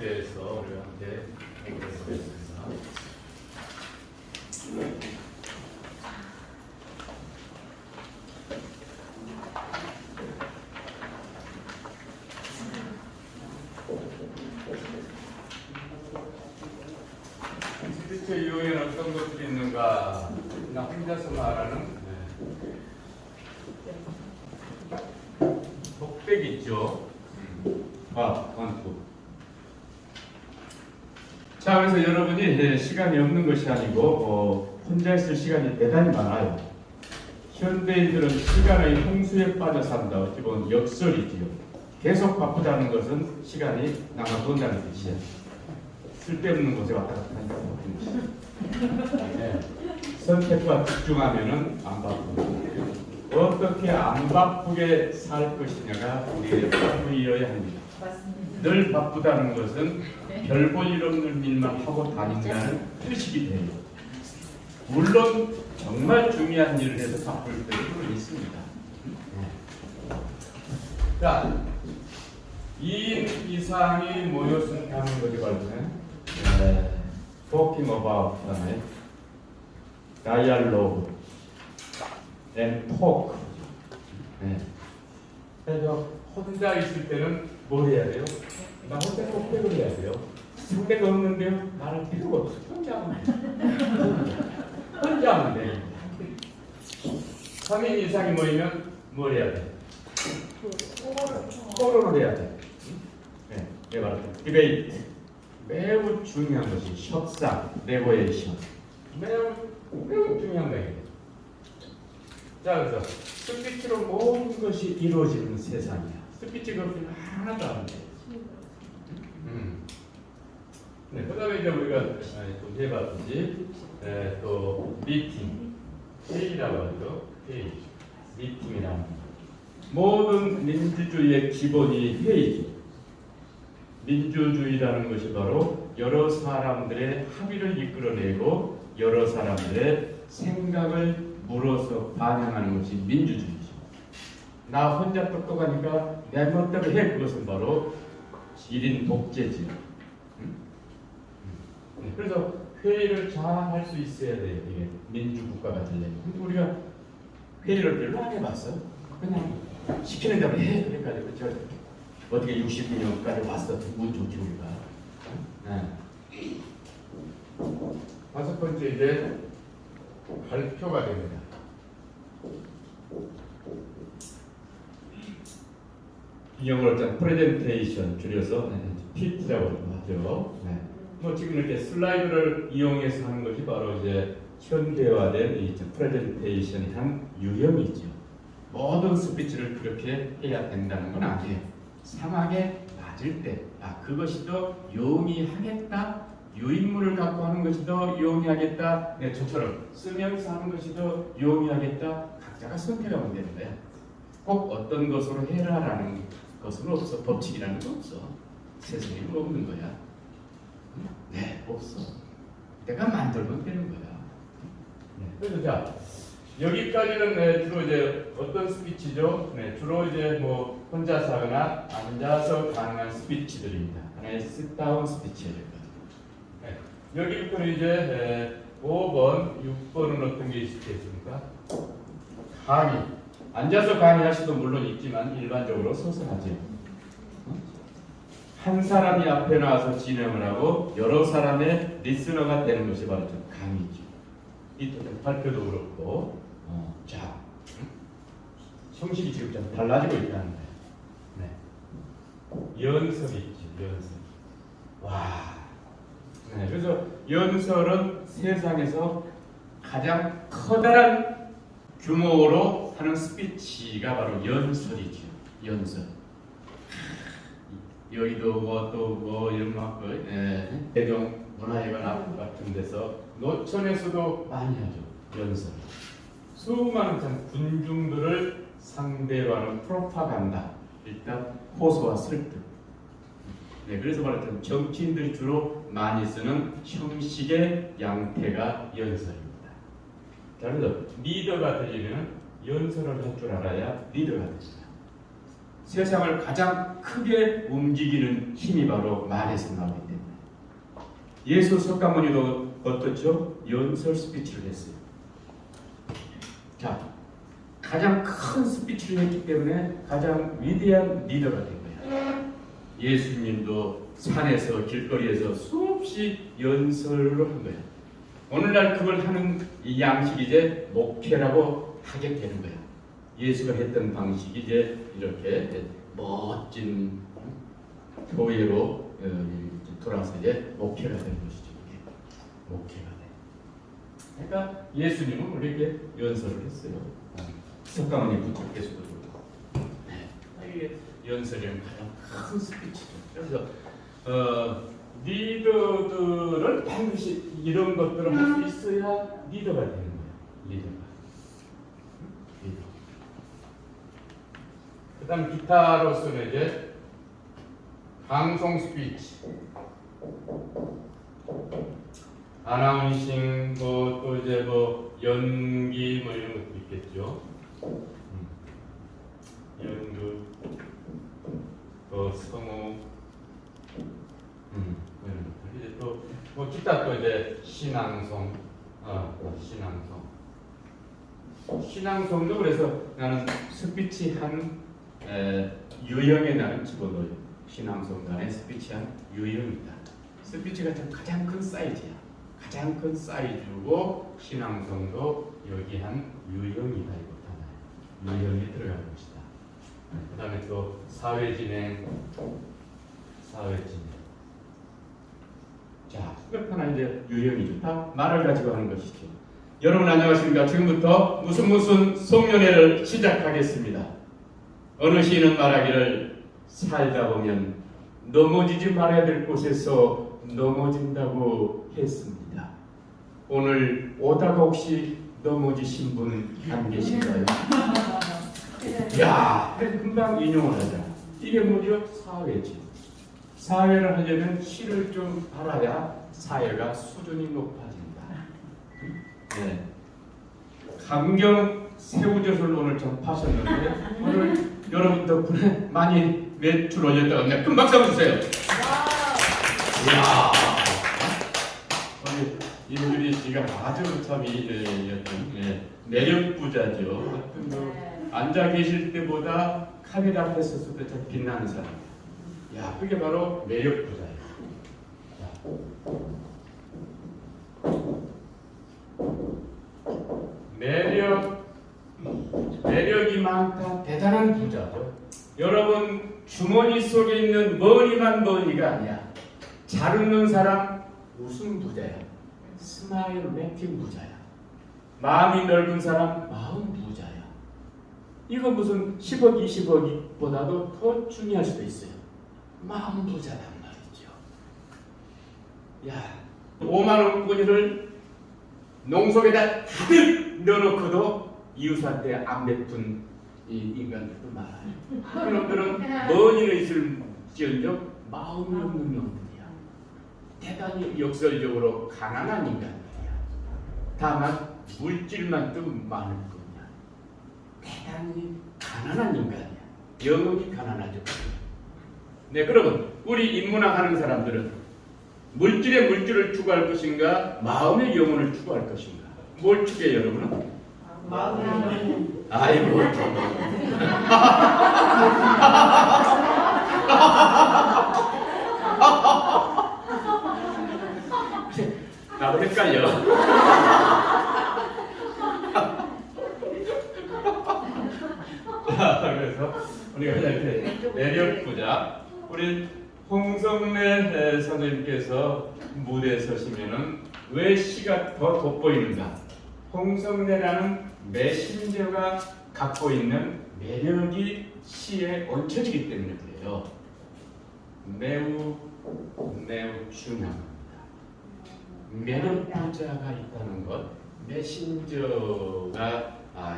대해서 우리가 함께 공부해보겠습니다. 스피치 이후에는 어떤 것들이 있는가? 그냥 혼자서 말하는 독백 있죠. 원투. 자, 그래서 여러분이 시간이 없는 것이 아니고 혼자 있을 시간이 대단히 많아요. 현대인들은 시간의 홍수에 빠져 산다. 어찌 보면 역설이지요. 계속 바쁘다는 것은 시간이 남아돈다는 뜻이야. 쓸데없는 곳에 왔다 갔다 하니까 바쁜 것이야. 네. 선택과 집중하면은 안 바쁘고 어떻게 안 바쁘게 살 것이냐가 우리의 바쁘이어야 합니다. 늘 바쁘다는 것은 별 볼 일 없는 일만 하고 다닌다는 뜻이기 때문에 물론 정말 중요한 일을 해서 바쁠 때도 있습니다. 자, 2인 이상이 모여서 하는 것이 바로 talking about dialogue and talk. 그래서 혼자 있을 때는 뭘 해야 돼요? 나 혼자 토픽을 해야 돼요. 상대가 없는데요? 말할 필요가 없어. 혼자 하면 돼. 혼자 하면 돼. 3인 이상이 모이면 뭘 해야 돼? 토론을 해야 돼. 네, 바로 디베이트. 매우 중요한 것이 협상, 네고에이션. 매우 중요한 거예요. 자, 그래서 스피치로 모든 것이 이루어지는 세상이야. 스피치가 없으면 하나도 안 돼. 네, 그 다음에 이제 우리가 또 해봤듯이 또 미팅, 회의라고 하죠. 회의, 미팅이라는 모든 민주주의의 기본이 회의죠. 민주주의라는 것이 바로 여러 사람들의 합의를 이끌어내고 여러 사람들의 생각을 물어서 반영하는 것이 민주주의죠. 나 혼자 똑똑하니까 내 멋대로 해. 그것은 바로 1인 독재지요. 그래서 회의를 잘 할 수 있어야 돼요. 이게 민주국가가 되려면. 근데 우리가 회의를 별로 안 해봤어. 그냥 시키는 대로 해. 그러니까 저 어떻게 62년까지 왔어. 운 좋지 우리가. 네. 5번째 이제 발표가 됩니다. 이 영어로 프레젠테이션 줄여서 PPT라고 하죠. 네. 뭐 지금 이렇게 슬라이드를 이용해서 하는 것이 바로 이제 현대화된 이 프레젠테이션의 한 유형이죠. 모든 스피치를 그렇게 해야 된다는 건 아니에요. 상황에 맞을 때, 그것이 더 용이하겠다. 유인물을 갖고 하는 것이 더 용이하겠다. 네, 저처럼 쓰면서 하는 것이 더 용이하겠다. 각자가 선택하면 되는 거야. 꼭 어떤 것으로 해라라는 것은 없어. 법칙이라는 거 없어. 세상에 없는 거야. 네, 없어. 내가 만들면 되는 거야. 네. 그래서 자, 여기까지는 주로 이제 어떤 스피치죠? 네, 주로 이제 뭐 혼자서 하거나 앉아서 가능한 스피치들입니다. 하나의 sit-down 스피치예요. 네. 여기부터는 이제 5번, 6번은 어떤 게 있겠습니까? 강의. 앉아서 강의할 수도 물론 있지만 일반적으로 서서 하죠. 한 사람이 앞에 나와서 진행을 하고 여러 사람의 리스너가 되는 것이 바로 강의죠. 이 발표도 그렇고, 자, 형식이 지금 좀 달라지고 있다는 거예요. 네. 연설이 있죠, 연설. 와. 네, 그래서 연설은 세상에서 가장 커다란 규모로 하는 스피치가 바로 연설이죠. 연설. 여의도 뭐 이런 막 대종 문화회관 앞 같은 데서 노천에서도 많이 하죠. 연설. 수많은 군중들을 상대로 하는 프로파간다. 일단 호소와 설득. 네, 그래서 말하자면 정치인들이 주로 많이 쓰는 형식의 양태가 연설입니다. 자, 그래서 리더가 되려면 연설을 할 줄 알아야 리더가 됩니다. 세상을 가장 크게 움직이는 힘이 바로 말에서 나오기 때문에 예수 석가모니도 어떻죠? 연설 스피치를 했어요. 자, 가장 큰 스피치를 했기 때문에 가장 위대한 리더가 된 거예요. 예수님도 산에서 길거리에서 수없이 연설을 한 거예요. 오늘날 그걸 하는 이 양식이 이제 목회라고 하게 되는 거예요. 예수가 했던 방식이 이제 이렇게 멋진 교회로 돌아서 이제 목회가 되는 것이죠. 목회가 돼. 그러니까 예수님은 우리에게 연설을 했어요. 석가모니 부처께서도 이게 연설이라는 가장 큰 스피치죠. 그래서 리더들은 반드시 이런 것들을 할 수 있어야 리더가 되는 거예요. 리더. 그다음 기타로서는 이제 방송 스피치, 아나운싱, 또 이제 연기 이런 것도 있겠죠. 연극, 성우, 이런 것들. 이제 또 기타 또 이제 신앙송, 신앙송도 그래서 나는 스피치 한 유형에 나는 집어넣어요. 신앙송 안에 스피치 한 유형이다. 스피치가 가장 큰 사이즈야. 가장 큰 사이즈고 신앙송도 여기 한 유형이다. 이거 하나 유형이 들어가는 것이다. 그 다음에 또 사회진행. 자, 하나 이제 유형이죠. 다 말을 가지고 하는 것이죠. 여러분 안녕하십니까? 지금부터 무슨 송년회를 시작하겠습니다. 어느 시인은 말하기를 살다 보면 넘어지지 말아야 될 곳에서 넘어진다고 했습니다. 오늘 오다가 혹시 넘어지신 분 안 계신가요? 야, 금방 인용을 하자. 이게 뭐죠? 사회지. 사회를 하려면 시를 좀 알아야 사회가 수준이 높아진다. 네. 강경 새우젓을 오늘 접하셨는데 오늘 여러분 덕분에 많이 매출 올렸다고 합니다. 큰 박수 한번 주세요. 이야, 우리 임주리 씨가 아주 참 매력 부자죠. 앉아 계실 때보다 카메라 앞에 섰을 때 더 빛나는 사람. 야, 그게 바로 매력 부자예요. 매력이 많다. 대단한 부자죠. 여러분 주머니 속에 있는 머니가 아니야. 잘 웃는 사람 웃음 부자야. 스마일 메이킹 부자야. 마음이 넓은 사람 마음 부자야. 이거 무슨 10억 20억보다도 더 중요할 수도 있어요. 마음 부자란 말이죠. 야, 5만 원권을 농속에다 가득 넣어놓고도 이웃한테 안 베푼 이 인간들도 많아요. 그놈들은 머니는 있을지언정 마음이 없는 놈들이야. 대단히 역설적으로 가난한 인간들이야. 다만 물질만 좀 많을 뿐이야. 대단히 가난한 인간이야. 영혼이 가난하죠. 네, 그러면 우리 인문학 하는 사람들은 물질의 물질을 추구할 것인가, 마음의 영혼을 추구할 것인가? 뭘 추구해요, 여러분은? 아이고. 나도 헷갈려. 그래서 우리가 이렇게 매력 부자, 우리 홍성래 선생님께서 무대에 서시면은 왜 시가 더 돋보이는가? 홍성래라는 메신저가 갖고 있는 매력이 시에 얹혀지기 때문에 그래요. 매우 중요합니다. 매력 부자가 있다는 것, 메신저가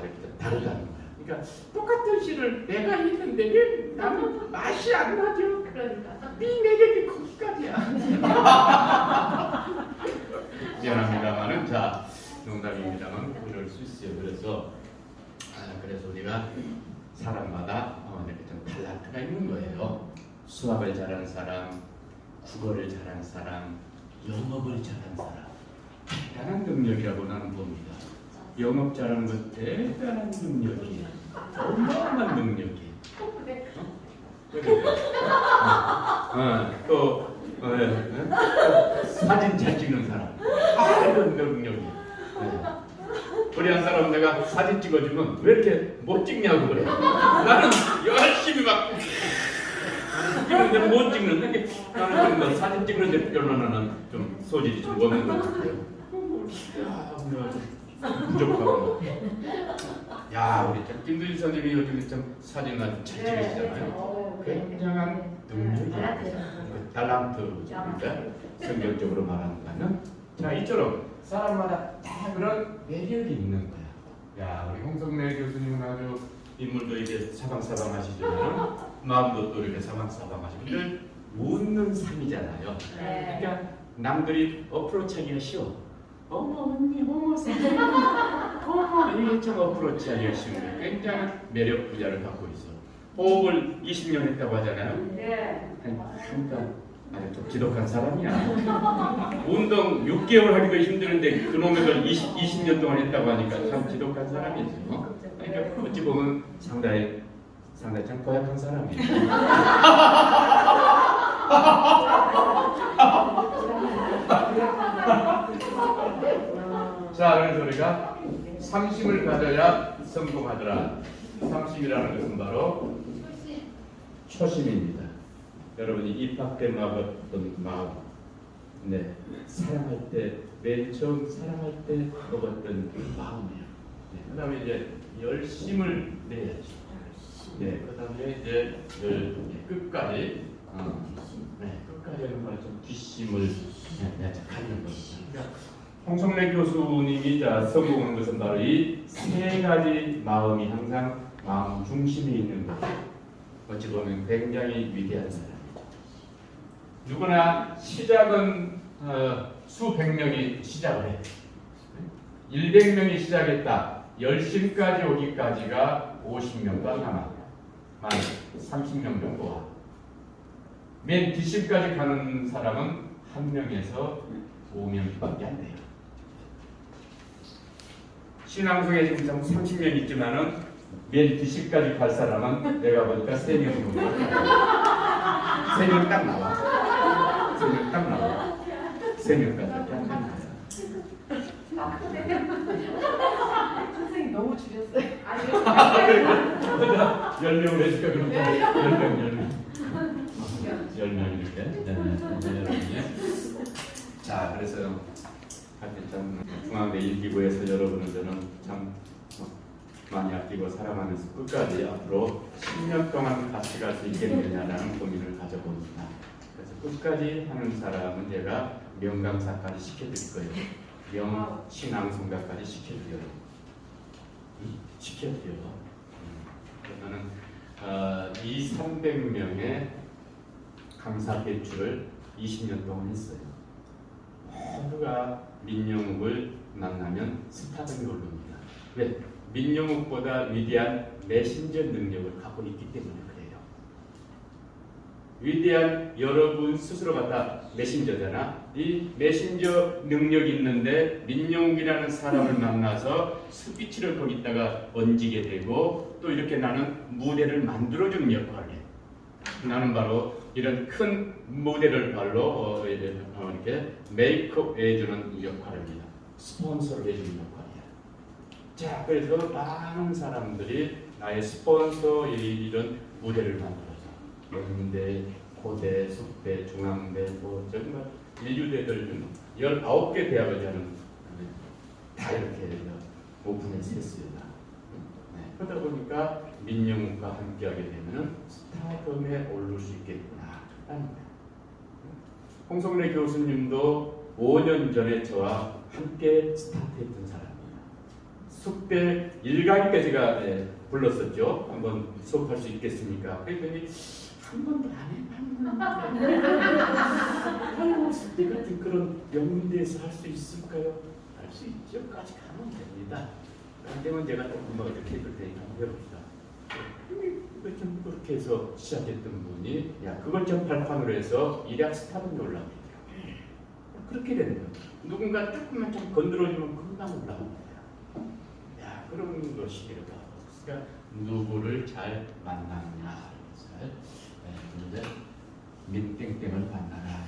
이렇게 다르다는 거야. 그러니까 똑같은 시를 내가 읽는데 왜 나는 맛이 안 나죠? 그러니까 네 매력이 거기까지야. 미안합니다만은 자, 농담입니다만 그럴 수 있어요. 그래서 우리가 사람마다 이렇게 좀 탤런트가 있는 거예요. 수학을 잘하는 사람, 국어를 잘하는 사람, 영업을 잘하는 사람. 대단한 능력이라고 나는 봅니다. 영업 잘하는 건 대단한 능력이에요. 어마어마한 능력이에요. 또 사진 잘 찍는 사람. 이런 능력이에요. 우리 한 사람 내가 사진 찍어주면 왜 이렇게 못 찍냐고 그래. 나는 열심히 막 찍는데 못 찍는데 나는 좀 사진 찍는데 별로는 좀 소질이 좀 없는 것 같아요. 부족하고. 야, 우리 참 김두진 선생님이 요즘에 좀 사진 아주 잘 찍으시잖아요. 굉장한 능력이에요. 달란트입니다. 성경적으로 말한다면, 자 이처럼 사람마다 다 그런 매력이 있는 거야. 야, 우리 홍성래 교수님은 아주 인물도 이제 사방사방하시지만 마음도 또 이렇게 사방사방하시고 늘 웃는 삶이잖아요. 그러니까 남들이 어프로치하기가 쉬워. 어머 언니, 어머 선생님, 어머 이게 참 어프로치하기가 쉬운 거예요. 굉장한 매력 부자를 갖고 있어. 호흡을 20년 했다고 하잖아요. 그러니까 아주 좀 지독한 사람이야. 운동 6개월 하기도 힘드는데 그놈의 걸 20년 동안 했다고 하니까 참 지독한 사람이지. 그러니까 어찌 보면 상당히 참 고약한 사람이에요. 자, 그래서 우리가 삼심을 가져야 성공하더라. 삼심이라는 것은 바로 초심입니다. 여러분이 입학때 먹었던 마음, 네, 사랑할 때, 맨 처음 사랑할 때 먹었던 그 마음이에요. 네, 그 다음에 이제 열심을 내야지. 네, 그 다음에 이제 끝까지, 네, 끝까지 하는 말 좀 뒷심을 갖는 겁니다. 그러니까 홍성래 교수님이 성공한 것은 바로 이 세 가지 마음이 항상 마음 중심에 있는 것. 어찌 보면 굉장히 위대한 사람. 누구나 시작은 수백 명이 시작을 해. 100명이 시작했다. 열심까지 오기까지가 50명도 안 남아. 만 30명 정도 와. 맨 뒷심까지 가는 사람은 1명에서 5명밖에 안 돼요. 신앙송에 지금 30명 있지만은 맨 뒷심까지 갈 사람은 내가 보니까 3명 정도. 3명 딱 나와. 3명 딱 나와. 3명까지 안 나와. 선생님 너무 줄였어요. 아니, 10명을 해줄까 그럼 10명 이렇게. 자, 그래서 하여튼 참 중앙대 1기부에서 여러분을 저는 참 많이 아끼고 사랑하면서 끝까지 앞으로 10년 동안 같이 갈 수 있겠느냐라는 고민을 가져봅니다. 그래서 끝까지 하는 사람은 제가 명강사까지 시켜드릴 거예요. 명신앙송가까지 시켜드려요. 그러면은 200~300명의 강사 배출을 20년 동안 했어요. 모두가 민영욱을 만나면 스타덤이 오릅니다. 왜? 민영욱보다 위대한 메신저 능력을 갖고 있기 때문에 그래요. 위대한 여러분 스스로 갖다 메신저잖아. 이 메신저 능력이 있는데 민영욱이라는 사람을 만나서 스피치를 거기다가 얹게 되고 또 이렇게 나는 무대를 만들어주는 역할을 해. 나는 바로 이런 큰 무대를 발로 이렇게 메이크업 해주는 역할을 합니다. 스폰서를 해주는 역할이야. 자, 그래서 많은 사람들이 나의 스폰서 이런 무대를 만들어서 연대, 고대, 숙대, 중앙대, 뭐 정말 인류대들 19개 대학을 저는 다 이렇게 오픈해서 했습니다. 네, 그러다 보니까 민영욱과 함께하게 되면 스타덤에 오를 수 있겠구나 하는 거예요. 홍성래 교수님도 5년 전에 저와 함께 스타트했던 사람이에요. 숙대 1강의 때 제가 불렀었죠. 한번 수업할 수 있겠습니까? 그랬더니 한 번도 안 해. 아이고, 숙대 같은 그런 명문대에서 할 수 있을까요? 할 수 있죠. 까지 가면 됩니다. 안 되면 제가 조금 뭐 이렇게 해볼 테니까 한번 해봅시다. 왜 좀 그렇게 그렇게 해서 시작했던 분이 야 그걸 발판으로 해서 일약 스타덤이 올라옵니다. 그렇게 되는 거예요. 누군가 조금만 좀 건드려주면 금방 올라옵니다. 야 그런 것이 그러니까 누구를 잘 만나느냐 그런데 민땡땡을 만나라.